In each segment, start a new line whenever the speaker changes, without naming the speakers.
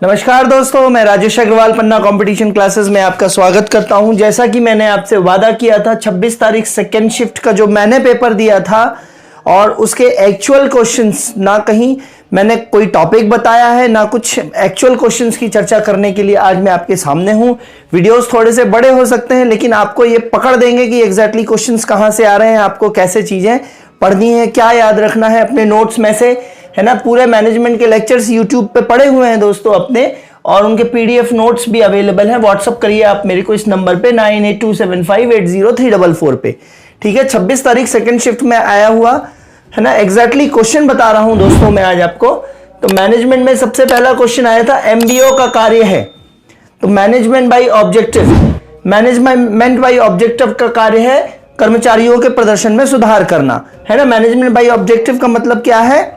नमस्कार दोस्तों, मैं राजेश अग्रवाल पन्ना कंपटीशन क्लासेस में आपका स्वागत करता हूं। जैसा कि मैंने आपसे वादा किया था, 26 तारीख सेकेंड शिफ्ट का जो मैंने पेपर दिया था और उसके एक्चुअल क्वेश्चंस, ना कहीं मैंने कोई टॉपिक बताया है ना कुछ, एक्चुअल क्वेश्चंस की चर्चा करने के लिए आज मैं आपके सामने हूं। वीडियोस थोड़े से बड़े हो सकते हैं, लेकिन आपको ये पकड़ देंगे कि एग्जैक्टली क्वेश्चंस कहां से आ रहे हैं, आपको कैसे चीजें पढ़नी है, क्या याद रखना है अपने नोट्स में से, है ना। पूरे मैनेजमेंट के लेक्चर्स यूट्यूब पे पड़े हुए हैं दोस्तों अपने, और उनके पीडीएफ नोट्स भी अवेलेबल हैं। व्हाट्सअप करिए आप मेरे को इस नंबर पे 9827580344 पे, ठीक है। 26 तारीख सेकंड शिफ्ट में आया हुआ है ना, एग्जैक्टली क्वेश्चन बता रहा हूं दोस्तों मैं आज आपको। तो मैनेजमेंट में सबसे पहला क्वेश्चन आया था, एमबीओ का कार्य है। तो management by objective, management by objective का कार्य है कर्मचारियों के प्रदर्शन में सुधार करना, है ना। मैनेजमेंट बाय ऑब्जेक्टिव का मतलब क्या है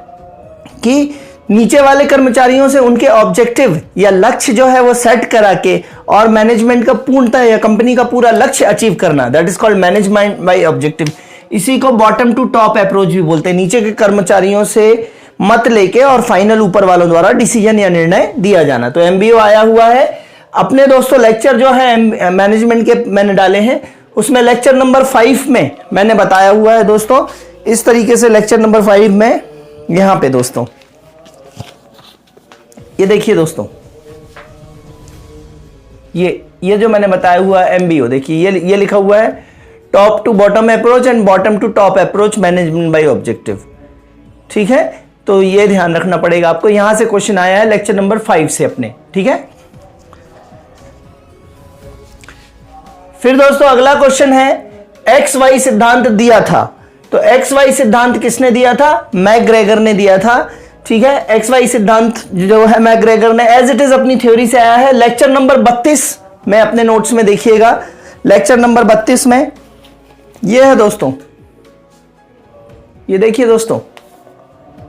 कि नीचे वाले कर्मचारियों से उनके ऑब्जेक्टिव या लक्ष्य जो है वो सेट करा के और मैनेजमेंट का पूर्णतः या कंपनी का पूरा लक्ष्य अचीव करना, that is called management by objective. इसी को बॉटम टू टॉप अप्रोच भी बोलते हैं। नीचे के कर्मचारियों से मत लेके और फाइनल ऊपर वालों द्वारा डिसीजन या निर्णय दिया जाना। तो एमबीओ आया हुआ है अपने दोस्तों। लेक्चर जो है मैनेजमेंट के मैंने डाले हैं, उसमें लेक्चर नंबर 5 में मैंने बताया हुआ है दोस्तों इस तरीके से। लेक्चर नंबर 5 में यहां पे दोस्तों ये देखिए दोस्तों, ये जो मैंने बताया हुआ है एमबीओ, देखिए ये लिखा हुआ है top to bottom approach and bottom to top approach management by objective, ठीक है। तो ये ध्यान रखना पड़ेगा आपको। यहां से क्वेश्चन आया है लेक्चर नंबर 5 से अपने, ठीक है। फिर दोस्तों अगला क्वेश्चन है, एक्स वाई सिद्धांत दिया था। तो एक्स वाई सिद्धांत किसने दिया था? मैकग्रेगर ने दिया था, ठीक है। एक्स वाई सिद्धांत जो है मैकग्रेगर ने एज इट इज अपनी थ्योरी से आया है। लेक्चर नंबर 32 में अपने नोट्स में देखिएगा, लेक्चर नंबर 32 में ये है दोस्तों, ये देखिए दोस्तों,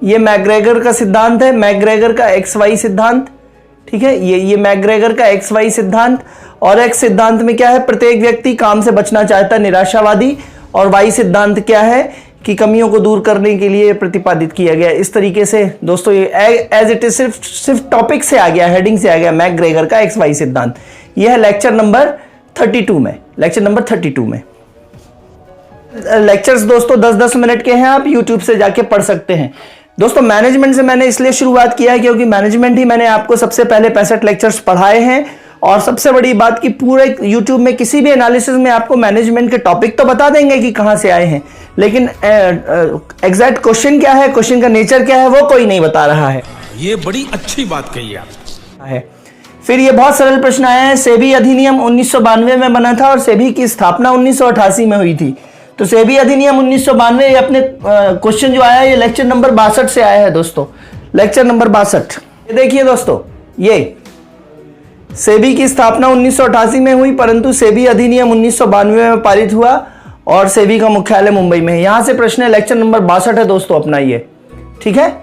ये मैकग्रेगर का सिद्धांत है, मैकग्रेगर का एक्स वाई सिद्धांत, ठीक है। ये मैकग्रेगर का एक्स वाई सिद्धांत। और एक्स सिद्धांत में क्या है? प्रत्येक व्यक्ति काम से बचना चाहता है, निराशावादी। और वाई सिद्धांत क्या है कि कमियों को दूर करने के लिए प्रतिपादित किया गया। इस तरीके से दोस्तों ये एज इट इज सिर्फ टॉपिक से आ गया, हेडिंग से आ गया, मैकग्रेगर का एक्स वाई सिद्धांत। यह है लेक्चर नंबर 32 में, लेक्चर नंबर 32 में। लेक्चर्स दोस्तों 10-10 मिनट के हैं, आप यूट्यूब से जाके पढ़ सकते हैं दोस्तों। मैनेजमेंट से मैंने इसलिए शुरुआत किया है क्योंकि मैनेजमेंट ही मैंने आपको सबसे पहले 65 लेक्चर्स पढ़ाए हैं। और सबसे बड़ी बात कि पूरे यूट्यूब में किसी भी एनालिसिस में आपको मैनेजमेंट के टॉपिक तो बता देंगे कि कहां से आए हैं, लेकिन एग्जैक्ट क्वेश्चन क्या है, क्वेश्चन का नेचर क्या है, वो कोई नहीं बता रहा है।
ये बड़ी अच्छी बात कही आप
है। फिर ये बहुत सरल प्रश्न आया है, सेबी अधिनियम 1992 में बना था और सेबी की स्थापना 1988 में हुई थी। तो सेबी अधिनियम 1992, ये अपने क्वेश्चन जो आया ये लेक्चर नंबर 62 से आया है दोस्तों, लेक्चर नंबर 62। ये देखिए दोस्तों, ये सेबी की स्थापना 1988 में हुई, परंतु सेबी अधिनियम 1992 में पारित हुआ और सेबी का मुख्यालय मुंबई में है। यहां से प्रश्न है, लेक्चर नंबर 62 है दोस्तों अपना ये, ठीक है।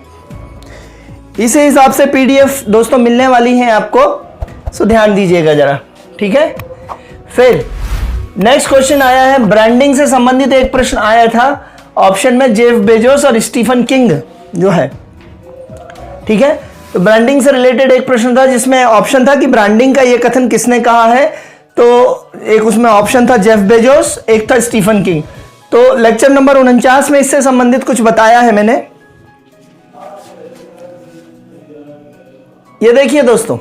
इसी हिसाब से पीडीएफ दोस्तों मिलने वाली है आपको, सो ध्यान दीजिएगा जरा, ठीक है। फिर नेक्स्ट क्वेश्चन आया है, ब्रांडिंग से संबंधित एक प्रश्न आया था ऑप्शन में, जेफ बेजोस और स्टीफन किंग जो है, ठीक है। तो ब्रांडिंग से रिलेटेड एक प्रश्न था जिसमें ऑप्शन था कि ब्रांडिंग का यह कथन किसने कहा है। तो एक उसमें ऑप्शन था जेफ बेजोस, एक था स्टीफन किंग। तो लेक्चर नंबर 49 में इससे संबंधित कुछ बताया है मैंने। ये देखिए दोस्तों,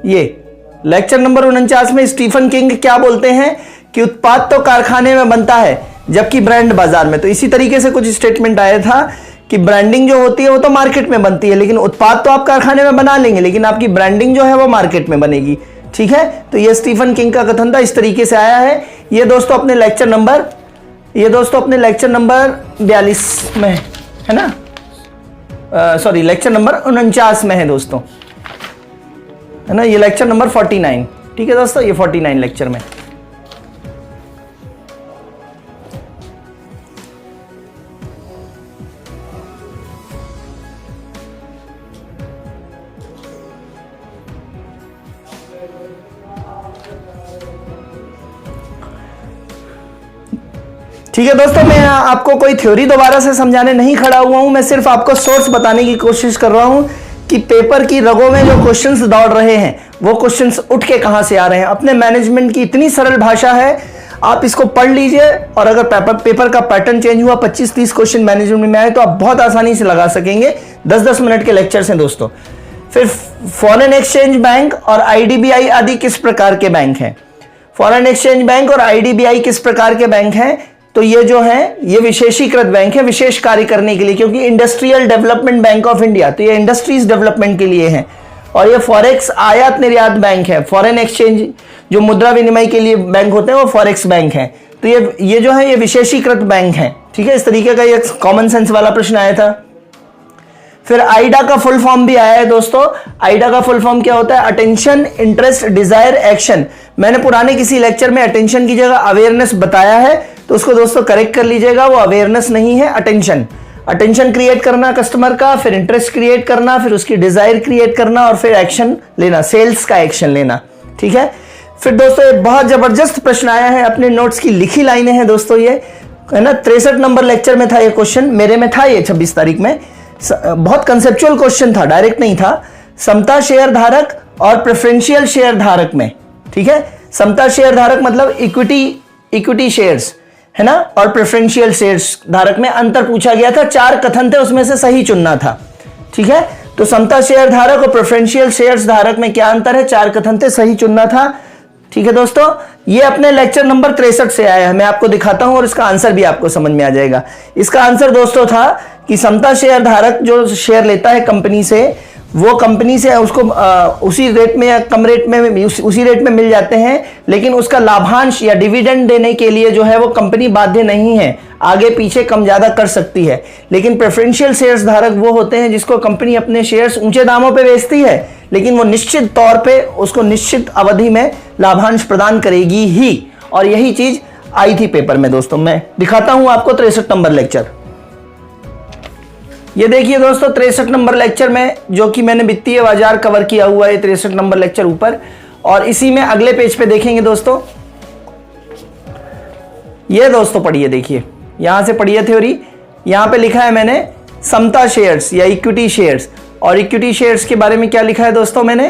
ये लेक्चर नंबर 49 में स्टीफन किंग क्या बोलते हैं कि उत्पाद तो कारखाने में बनता है जबकि ब्रांड बाजार में। तो इसी तरीके से कुछ स्टेटमेंट आया था कि ब्रांडिंग जो होती है वो तो मार्केट में बनती है, लेकिन उत्पाद तो आप कारखाने में बना लेंगे, लेकिन आपकी ब्रांडिंग जो है वो मार्केट में बनेगी, ठीक है। तो ये स्टीफन किंग का कथन था, इस तरीके से आया है। ये दोस्तों अपने लेक्चर नंबर 42 में है ना, सॉरी लेक्चर नंबर 49 में है दोस्तों, है ना। ये लेक्चर नंबर 49, ठीक है दोस्तों, ये 49 लेक्चर में। ठीक है दोस्तों, मैं आपको कोई थ्योरी दोबारा से समझाने नहीं खड़ा हुआ हूं, मैं सिर्फ आपको सोर्स बताने की कोशिश कर रहा हूं कि पेपर की रगों में जो क्वेश्चंस दौड़ रहे हैं वो क्वेश्चंस उठ के कहां से आ रहे हैं। अपने मैनेजमेंट की इतनी सरल भाषा है, आप इसको पढ़ लीजिए और अगर पेपर का पैटर्न चेंज हुआ, 25-30 क्वेश्चन मैनेजमेंट में आए तो आप बहुत आसानी से लगा सकेंगे। 10-10 मिनट के लेक्चर्स हैं दोस्तों। फिर फॉरेन एक्सचेंज बैंक और आईडीबीआई आदि किस प्रकार के बैंक हैं? फॉरेन एक्सचेंज बैंक और आईडीबीआई किस प्रकार के बैंक हैं? तो ये जो है ये विशेषीकृत बैंक है, विशेष कार्य करने के लिए, क्योंकि industrial development bank of India, तो ये इंडस्ट्रीज डेवलपमेंट के लिए है। और ये फॉरेक्स आयात निर्यात बैंक है। फॉरेन एक्सचेंज जो मुद्रा विनिमय के लिए बैंक होते हैं वो फॉरेक्स बैंक है। तो ये जो है ये विशेषीकृत बैंक है। ठीक है, इस तरीके का ये कॉमन सेंस वाला प्रश्न आया था। फिर आईडा का फुल फॉर्म भी आया है दोस्तों। आईडा का फुल फॉर्म क्या होता है? Attention, interest, desire, action. मैंने पुराने किसी लेक्चर में अटेंशन की जगह अवेयरनेस बताया है, तो उसको दोस्तों करेक्ट कर लीजिएगा, वो अवेयरनेस नहीं है, अटेंशन। अटेंशन क्रिएट करना कस्टमर का, फिर इंटरेस्ट क्रिएट करना, फिर उसकी डिजायर क्रिएट करना और फिर एक्शन लेना, सेल्स का एक्शन लेना। ठीक है। फिर दोस्तों एक बहुत जबरदस्त प्रश्न आया है, अपने नोट्स की लिखी लाइनें हैं दोस्तों, ये है ना 63 नंबर लेक्चर में था ये क्वेश्चन, मेरे में था ये 26 तारीख में। बहुत कंसेप्चुअल क्वेश्चन था, डायरेक्ट नहीं था। समता शेयर धारक और प्रेफरेंशियल शेयर धारक में, ठीक है, समता शेयर धारक मतलब इक्विटी शेयर्स है ना, और प्रेफरेंशियल शेयर्स धारक में अंतर पूछा गया था। 4 कथन थे, उसमें से सही चुनना था। ठीक है, तो समता शेयर धारक और प्रेफरेंशियल शेयर्स धारक में क्या अंतर है? 4 कथन थे, सही चुनना था। ठीक है दोस्तों, ये अपने लेक्चर नंबर 63 से आया है, मैं आपको दिखाता हूं और इसका आंसर भी आपको समझ में आ जाएगा। इसका आंसर दोस्तों था कि समता शेयर धारक जो शेयर लेता है कंपनी से, वो कंपनी से उसको उसी रेट में या कम रेट में उसी रेट में मिल जाते हैं, लेकिन उसका लाभांश या डिविडेंड देने के लिए जो है वो कंपनी बाध्य नहीं है, आगे पीछे कम ज्यादा कर सकती है। लेकिन प्रेफरेंशियल शेयर्स धारक वो होते हैं जिसको कंपनी अपने शेयर्स ऊंचे दामों पे बेचती है, लेकिन वो निश्चित तौर पे उसको निश्चित अवधि में लाभांश प्रदान करेगी ही। और यही चीज आई थी पेपर में दोस्तों। मैं दिखाता हूं आपको 63 नंबर लेक्चर। ये देखिए दोस्तों 63 नंबर लेक्चर में, जो कि मैंने वित्तीय बाजार कवर किया हुआ है 63 नंबर लेक्चर ऊपर, और इसी में अगले पेज पे देखेंगे दोस्तों। ये दोस्तों पढ़िए, देखिए यहां से पढ़िए थ्योरी। यहां पे लिखा है मैंने समता शेयर्स या इक्विटी शेयर्स, और इक्विटी शेयर्स के बारे में क्या लिखा है दोस्तों मैंने,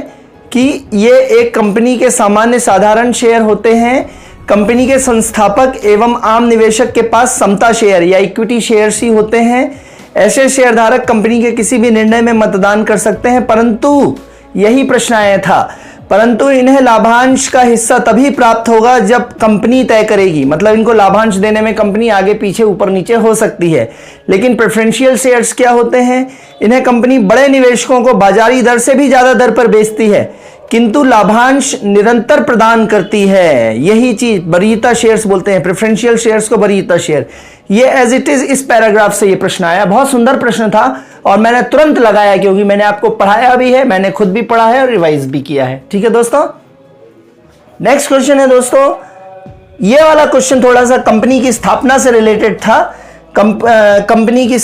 कि ये एक कंपनी के सामान्य साधारण शेयर होते हैं। कंपनी के संस्थापक एवं आम निवेशक के पास समता शेयर या इक्विटी शेयर्स ही होते हैं। ऐसे शेयरधारक कंपनी के किसी भी निर्णय में मतदान कर सकते हैं, परंतु यही प्रश्न आया था, परंतु इन्हें लाभांश का हिस्सा तभी प्राप्त होगा जब कंपनी तय करेगी। मतलब इनको लाभांश देने में कंपनी आगे पीछे ऊपर नीचे हो सकती है। लेकिन प्रेफरेंशियल शेयर्स क्या होते हैं? इन्हें कंपनी बड़े निवेशकों को बाजारी दर से भी ज्यादा दर पर बेचती है, किंतु लाभांश निरंतर प्रदान करती है। यही चीज वरीयता शेयर्स बोलते हैं, प्रेफरेंशियल शेयर्स को वरीयता शेयर। ये एज इट इज इस पैराग्राफ से ये प्रश्न आया। बहुत सुंदर प्रश्न था और मैंने तुरंत लगाया, क्योंकि मैंने आपको पढ़ाया भी है, मैंने खुद भी पढ़ा है और रिवाइज भी किया है। ठीक है दोस्तों, नेक्स्ट क्वेश्चन है दोस्तों, ये वाला क्वेश्चन थोड़ा सा कंपनी की स्थापना से रिलेटेड था। कंपनी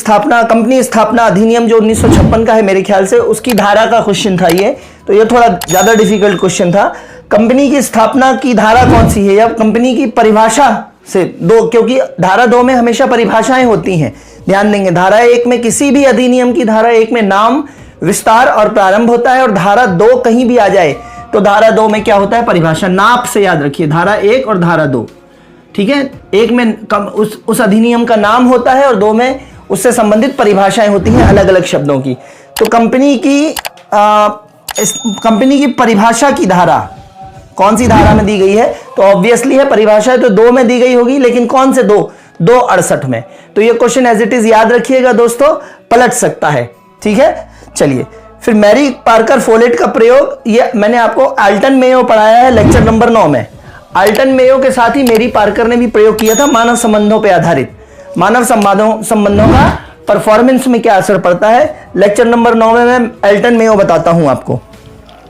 स्थापना अधिनियम जो 1956 का है मेरे ख्याल से, उसकी धारा का क्वेश्चन था ये, तो ये थोड़ा ज्यादा डिफिकल्ट क्वेश्चन था। कंपनी की स्थापना की धारा कौन सी है, या कंपनी की परिभाषा से दो, क्योंकि धारा 2 में हमेशा परिभाषाएं होती हैं, ध्यान देंगे। धारा 1 में किसी भी अधिनियम की धारा 1 में नाम, विस्तार और प्रारंभ होता है, और धारा 2 कहीं भी आ जाए तो धारा 2 में क्या होता है? परिभाषा। नाप से याद रखिए, धारा 1 और धारा 2, ठीक है। 1 में उस अधिनियम का नाम होता है और 2 में उससे संबंधित परिभाषाएं होती हैं अलग अलग शब्दों की। तो कंपनी की परिभाषा की धारा कौन सी धारा में दी गई है? तो ऑब्वियसली है परिभाषा, तो 2 में दी गई होगी, लेकिन कौन से 268 में। तो ये क्वेश्चन एज इट इज याद रखिएगा दोस्तों, पलट सकता है। ठीक है, चलिए फिर मैरी पार्कर फोलेट का प्रयोग, ये मैंने आपको आल्टन मेयो पढ़ाया है लेक्चर नंबर 9 में। आल्टन मेयो के साथ ही मैरी पार्कर ने भी प्रयोग किया था मानव संबंधों पर आधारित। मानव संबंधों का परफॉर्मेंस में क्या असर पड़ता है, लेक्चर नंबर 9 में मैं एल्टन मेयो बताता हूं आपको।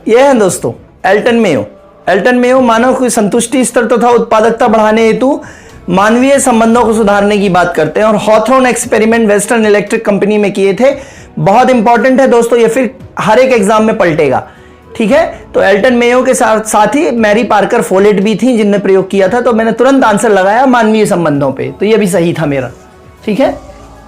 यह है दोस्तों एल्टन मेयो। एल्टन मेयो मानव की संतुष्टि स्तर तथा उत्पादकता बढ़ाने हेतु मानवीय संबंधों को सुधारने की बात करते हैं, और हॉथरॉन एक्सपेरिमेंट वेस्टर्न इलेक्ट्रिक कंपनी में किए थे। बहुत इंपॉर्टेंट है दोस्तों, ये फिर हर एक एग्जाम में पलटेगा। ठीक है, तो एल्टन मेयो के साथ ही मैरी पार्कर फोलेट भी थी जिनने प्रयोग किया था, तो मैंने तुरंत आंसर लगाया मानवीय संबंधों पे, तो ये भी सही था मेरा। ठीक है,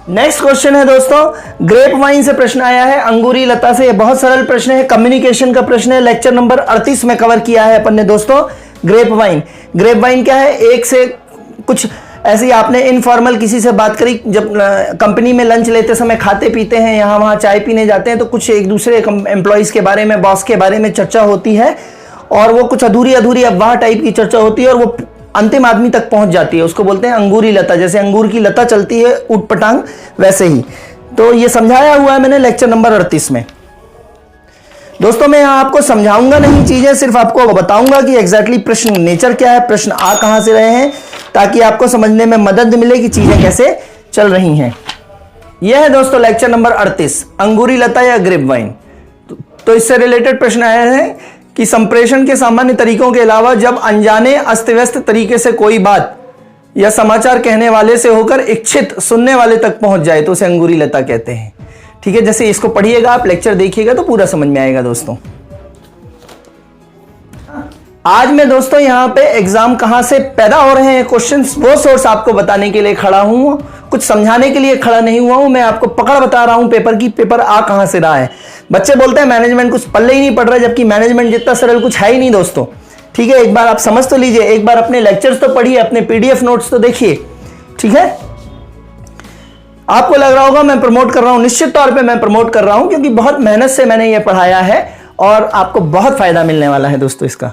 नेक्स्ट क्वेश्चन है दोस्तों, ग्रेप वाइन से प्रश्न आया है, अंगूरी लता से। बहुत सरल प्रश्न है, कम्युनिकेशन का प्रश्न है, लेक्चर नंबर 38 में कवर किया है अपन ने दोस्तों। ग्रेप वाइन, ग्रेप वाइन क्या है? एक से कुछ ऐसे ही आपने इनफॉर्मल किसी से बात करी, जब कंपनी में लंच लेते समय खाते पीते हैं, यहाँ वहाँ चाय पीने जाते हैं, तो कुछ एक दूसरे एम्प्लॉयज के बारे में, बॉस के बारे में चर्चा होती है, और वो कुछ अधूरी अधूरी अफवाह टाइप की चर्चा होती है, और वो अंतिम आदमी तक पहुंच जाती है। उसको बोलते हैं अंगूरी लता। जैसे अंगूर की लता चलती है उटपटांग, वैसे ही। तो ये समझाया हुआ है मैंने लेक्चर नंबर 38 में। दोस्तों मैं यहां आपको समझाऊंगा नहीं चीजें, सिर्फ आपको बताऊंगा कि एग्जैक्टली प्रश्न नेचर क्या है, प्रश्न आ कहां से रहे हैं, ताकि आपको समझने में मदद मिले कि चीजें कैसे चल रही हैं। यह है दोस्तों लेक्चर नंबर 38, अंगूरी लता या ग्रेप वाइन। तो इससे रिलेटेड प्रश्न आया है कि संप्रेषण के सामान्य तरीकों के अलावा जब अनजाने अस्त व्यस्त तरीके से कोई बात या समाचार कहने वाले से होकर इच्छित सुनने वाले तक पहुंच जाए तो उसे अंगूरी लता कहते हैं। ठीक है, जैसे इसको पढ़िएगा आप, लेक्चर देखिएगा तो पूरा समझ में आएगा दोस्तों। आज मैं दोस्तों यहां पे एग्जाम कहां से पैदा हो रहे हैं क्वेश्चंस, वो सोर्स आपको बताने के लिए खड़ा हूं, कुछ समझाने के लिए खड़ा नहीं हुआ हूं। मैं आपको पकड़ बता रहा हूं पेपर की, पेपर आ कहां से रहा है। बच्चे बोलते हैं मैनेजमेंट कुछ पल्ले ही नहीं पड़ रहा, जबकि मैनेजमेंट जितना सरल कुछ है ही नहीं दोस्तों। ठीक है, एक बार आप समझ तो लीजिए, एक बार अपने लेक्चर्स तो पढ़िए, अपने पीडीएफ नोट्स तो देखिए। ठीक है, आपको लग रहा होगा मैं प्रमोट कर रहा हूं, निश्चित तौर पे मैं प्रमोट कर रहा हूं, क्योंकि बहुत मेहनत से मैंने ये पढ़ाया है और आपको बहुत फायदा मिलने वाला है दोस्तों इसका।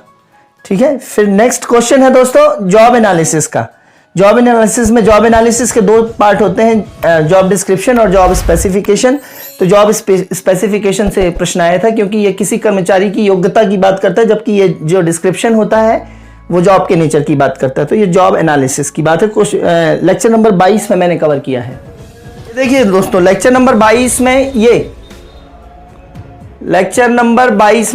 ठीक है, फिर नेक्स्ट क्वेश्चन है दोस्तों जॉब एनालिसिस का। जॉब एनालिसिस में, जॉब एनालिसिस के दो पार्ट होते हैं, जॉब डिस्क्रिप्शन और जॉब स्पेसिफिकेशन। तो जॉब स्पेसिफिकेशन से प्रश्न आया था, क्योंकि ये किसी कर्मचारी की योग्यता की बात करता है, जबकि ये जो डिस्क्रिप्शन होता है वो जॉब के नेचर की बात करता है। तो ये जॉब एनालिसिस की बात है, लेक्चर नंबर 22 में मैंने कवर किया है। देखिए दोस्तों लेक्चर नंबर 22 में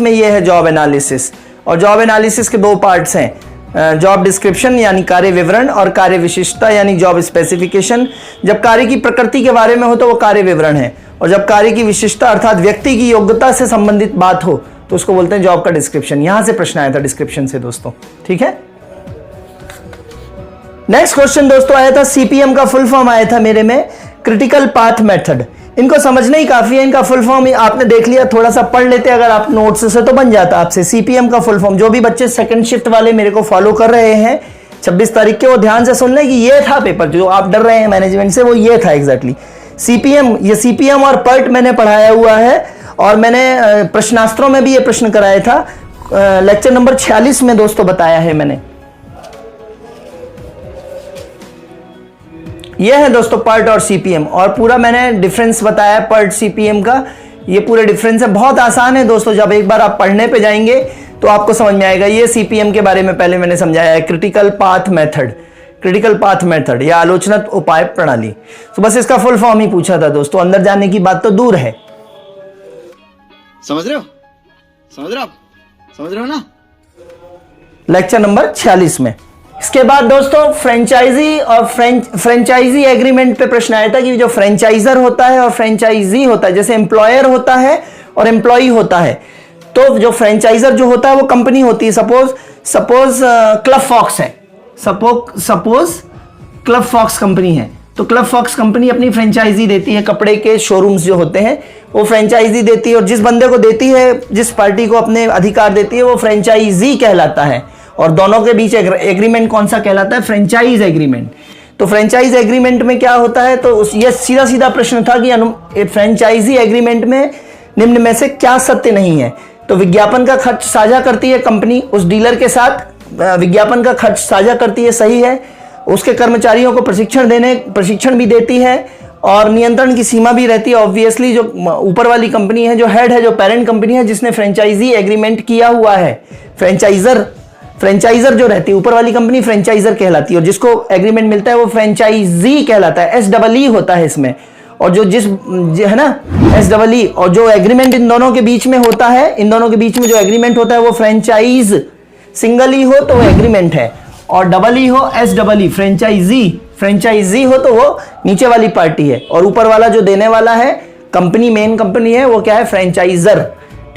ये है जॉब एनालिसिस, और जॉब एनालिसिस के दो पार्ट्स हैं, जॉब डिस्क्रिप्शन यानी कार्य विवरण और कार्य विशिष्टता यानी जॉब स्पेसिफिकेशन। जब कार्य की प्रकृति के बारे में हो तो वो कार्य विवरण है, और जब कार्य की विशिष्टता अर्थात व्यक्ति की योग्यता से संबंधित बात हो तो उसको बोलते हैं जॉब का डिस्क्रिप्शन। यहां से प्रश्न आया था डिस्क्रिप्शन से दोस्तों। ठीक है, नेक्स्ट क्वेश्चन दोस्तों आया था, सीपीएम का फुल फॉर्म आया था मेरे में, क्रिटिकल पाथ मेथड। इनको समझना ही काफी है, इनका फुल फॉर्म आपने देख लिया, थोड़ा सा पढ़ लेते अगर आप नोट्स से तो बन जाता आपसे। सीपीएम का फुल फॉर्म, जो भी बच्चे सेकंड शिफ्ट वाले मेरे को फॉलो कर रहे हैं 26 तारीख के, वो ध्यान से सुन लें कि ये था पेपर, जो आप डर रहे हैं मैनेजमेंट से, वो ये था एग्जैक्टली सीपीएम। ये सीपीएम और पर्ट मैंने पढ़ाया हुआ है, और मैंने प्रश्नास्त्रों में भी ये प्रश्न कराया था, लेक्चर नंबर 46 में दोस्तों बताया है मैंने। ये है दोस्तों पर्ट और सीपीएम, और पूरा मैंने डिफरेंस बताया पर्ट सीपीएम का। ये पूरे डिफरेंस है, बहुत आसान है दोस्तों, जब एक बार आप पढ़ने पे जाएंगे तो आपको समझ में आएगा। ये सीपीएम के बारे में पहले मैंने समझाया है, critical path method, critical path method या आलोचनात्मक उपाय प्रणाली। तो बस इसका फुल फॉर्म ही पूछा था दोस्तों, अंदर जाने की बात तो दूर है।
समझ रहे हो, समझ रहे हो, समझ रहे हो ना।
लेक्चर नंबर 46 में। इसके बाद दोस्तों फ्रेंचाइजी और फ्रेंचाइजी एग्रीमेंट पे प्रश्न आया था कि जो फ्रेंचाइजर होता है और फ्रेंचाइजी होता है, जैसे एम्प्लॉयर होता है और एम्प्लॉई होता है, तो जो फ्रेंचाइजर जो होता है वो कंपनी होती है। सपोज क्लब फॉक्स है, सपोज क्लब फॉक्स कंपनी है, तो क्लब फॉक्स कंपनी अपनी फ्रेंचाइजी देती है, कपड़े के शोरूम्स जो होते हैं वो फ्रेंचाइजी देती है, और जिस बंदे को देती है, जिस पार्टी को अपने अधिकार देती है, वो फ्रेंचाइजी कहलाता है। और दोनों के बीच एग्रीमेंट कौन सा कहलाता है? Franchise agreement. तो फ्रेंचाइज एग्रीमेंट में क्या होता है, तो ये सीधा सीधा प्रश्न था कि फ्रेंचाइजी एग्रीमेंट में निम्न में से क्या सत्य नहीं है। तो विज्ञापन का खर्च साझा करती है कंपनी उस डीलर के साथ, विज्ञापन का खर्च साझा करती है, सही है। उसके कर्मचारियों को प्रशिक्षण भी देती है, और नियंत्रण की सीमा भी रहती है। ऑब्वियसली जो ऊपर वाली कंपनी है, जो हेड है, जो पेरेंट कंपनी है, जिसने फ्रेंचाइजी एग्रीमेंट किया हुआ है, फ्रेंचाइजर जो रहती है, ऊपर वाली कंपनी फ्रेंचाइजर कहलाती है, और जिसको एग्रीमेंट मिलता है वो फ्रेंचाइजी कहलाता है। SEE होता है इसमें, और जो है ना SEE, और जो एग्रीमेंट इन दोनों के बीच में होता है, इन दोनों के बीच में जो एग्रीमेंट होता है वो फ्रेंचाइज, सिंगल ई हो तो वो एग्रीमेंट है, और डबल ई हो SEE, फ्रेंचाइजी हो तो वो नीचे वाली पार्टी है, और ऊपर वाला जो देने वाला है कंपनी, मेन कंपनी है, वो क्या है? फ्रेंचाइजर।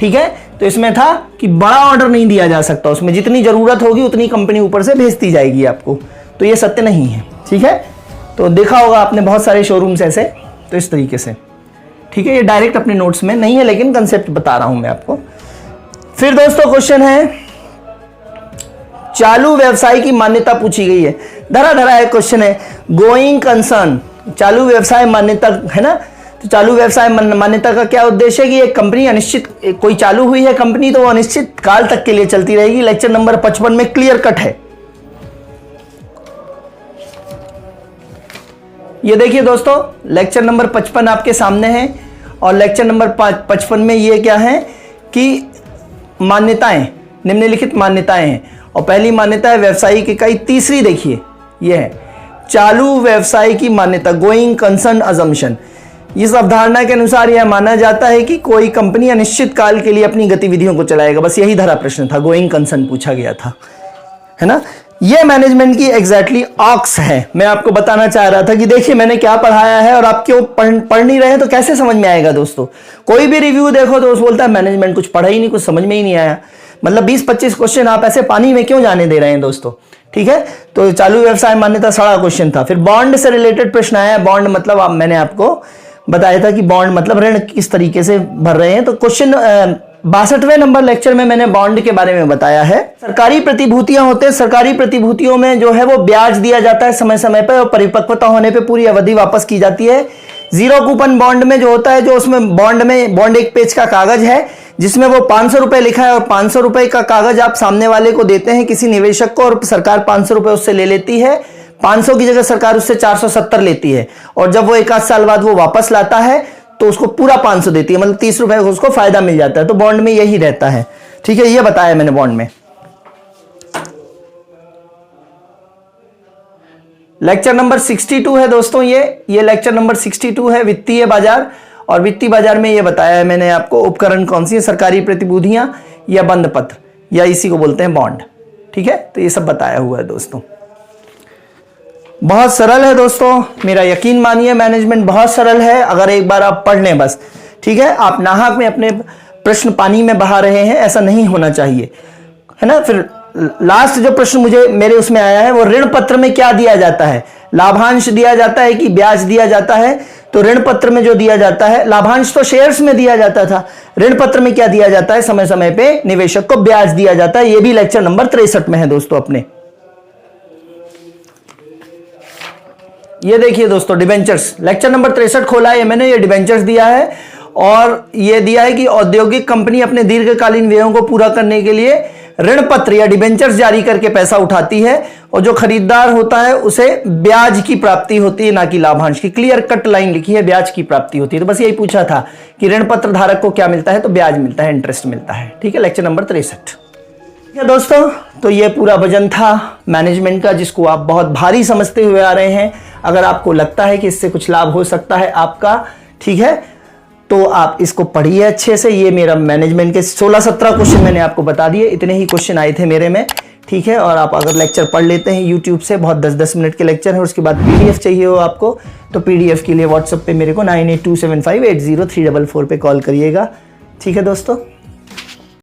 ठीक है, तो इसमें था कि बड़ा ऑर्डर नहीं दिया जा सकता, उसमें जितनी जरूरत होगी उतनी कंपनी ऊपर से भेजती जाएगी आपको, तो ये सत्य नहीं है। ठीक है, तो देखा होगा आपने बहुत सारे शोरूम्स ऐसे। तो इस तरीके से, ठीक है। ये डायरेक्ट अपने नोट्स में नहीं है लेकिन कंसेप्ट बता रहा हूं मैं आपको। फिर दोस्तों क्वेश्चन है, चालू व्यवसाय की मान्यता पूछी गई है। धरा धरा है क्वेश्चन है, गोइंग कंसर्न, चालू व्यवसाय मान्यता है ना। तो चालू व्यवसाय मान्यता का क्या उद्देश्य है कि एक कंपनी अनिश्चित, कोई चालू हुई है कंपनी तो वो अनिश्चित काल तक के लिए चलती रहेगी। लेक्चर नंबर 55 में क्लियर कट है। ये देखिए दोस्तों, लेक्चर नंबर 55 आपके सामने है और लेक्चर नंबर 55 में ये क्या है कि मान्यताएं, निम्नलिखित मान्यताएं हैं। और पहली मान्यता है व्यवसायिक इकाई, तीसरी देखिए ये है चालू व्यवसाय की मान्यता, गोइंग कंसर्न अजम्पशन। इस अवधारणा के अनुसार यह माना जाता है कि कोई कंपनी अनिश्चित काल के लिए अपनी गतिविधियों को चलाएगा। बस यही धरा प्रश्न था, गोइंग कंसर्न पूछा गया था, है ना। यह मैनेजमेंट की एग्जैक्टली ऑक्स है। मैं आपको बताना चाह रहा था कि देखिए मैंने क्या पढ़ाया है और आप क्यों पढ़ नहीं रहे तो कैसे समझ में आएगा दोस्तों। कोई भी रिव्यू देखो तो उस बोलता है मैनेजमेंट कुछ पढ़ा ही नहीं, कुछ समझ में ही नहीं आया। मतलब 20-25 क्वेश्चन आप ऐसे पानी में क्यों जाने दे रहे हैं दोस्तों, ठीक है। तो चालू व्यवसाय मान्यता सड़ा क्वेश्चन था। फिर बॉन्ड से रिलेटेड प्रश्न आया। बॉन्ड मतलब मैंने आपको बताया था कि बॉन्ड मतलब ऋण किस तरीके से भर रहे हैं। तो क्वेश्चन 62वें नंबर लेक्चर में मैंने बॉन्ड के बारे में बताया है। सरकारी प्रतिभूतियां होते हैं, सरकारी प्रतिभूतियों में जो है वो ब्याज दिया जाता है समय समय पर और परिपक्वता होने पे पूरी अवधि वापस की जाती है। जीरो कूपन बॉन्ड में जो होता है, जो उसमें बॉन्ड एक पेज का कागज है जिसमें वो 500 रुपए लिखा है और 500 रुपए का कागज आप सामने वाले को देते हैं किसी निवेशक को और सरकार 500 रुपए उससे ले लेती है। 500 की जगह सरकार उससे 470 लेती है और जब वो 1 साल बाद वो वापस लाता है तो उसको पूरा 500 देती है, मतलब 30 रुपए उसको फायदा मिल जाता है। तो बॉन्ड में यही रहता है, ठीक है। ये बताया मैंने बॉन्ड में। लेक्चर नंबर 62 है दोस्तों, ये लेक्चर नंबर 62 है, वित्तीय बाजार। और वित्तीय बाजार में ये बताया है मैंने आपको उपकरण कौन सी है, सरकारी प्रतिभूतियां या बंद पत्र या इसी को बोलते हैं बॉन्ड, ठीक है। तो ये सब बताया हुआ है दोस्तों। बहुत सरल है दोस्तों, मेरा यकीन मानिए मैनेजमेंट बहुत सरल है अगर एक बार आप पढ़ लें बस, ठीक है। आप नाहक में अपने प्रश्न पानी में बहा रहे हैं, ऐसा नहीं होना चाहिए, है ना। फिर लास्ट जो प्रश्न मेरे उसमें आया है वो ऋण पत्र में क्या दिया जाता है, लाभांश दिया जाता है कि ब्याज दिया जाता है। तो ऋण पत्र में जो दिया जाता है, लाभांश तो शेयर्स में दिया जाता था, ऋण पत्र में क्या दिया जाता है, समय समय पे निवेशक को ब्याज दिया जाता है। यह भी लेक्चर नंबर 63 में है दोस्तों अपने। ये देखिए दोस्तों डिबेंचर्स, लेक्चर नंबर 63 खोला है मैंने। ये डिबेंचर्स दिया है और ये दिया है कि औद्योगिक कंपनी अपने दीर्घकालीन व्ययों को पूरा करने के लिए ऋण पत्र या डिबेंचर्स जारी करके पैसा उठाती है और जो खरीदार होता है उसे ब्याज की प्राप्ति होती है, ना कि लाभांश की। क्लियर कट लाइन लिखी है, ब्याज की प्राप्ति होती है। तो बस यही पूछा था कि ऋण पत्र धारक को क्या मिलता है, तो ब्याज मिलता है, इंटरेस्ट मिलता है, ठीक है। लेक्चर नंबर 63, ठीक है दोस्तों। तो ये पूरा वजन था मैनेजमेंट का जिसको आप बहुत भारी समझते हुए आ रहे हैं। अगर आपको लगता है कि इससे कुछ लाभ हो सकता है आपका, ठीक है, तो आप इसको पढ़िए अच्छे से। ये मेरा मैनेजमेंट के 16-17 क्वेश्चन मैंने आपको बता दिए, इतने ही क्वेश्चन आए थे मेरे में, ठीक है। और आप अगर लेक्चर पढ़ लेते हैं यूट्यूब से, बहुत 10-10 मिनट के लेक्चर है। उसके बाद पीडीएफ चाहिए हो आपको तो पीडीएफ के लिए व्हाट्सएप पे मेरे को 9827580344 पे कॉल करिएगा, ठीक है दोस्तों।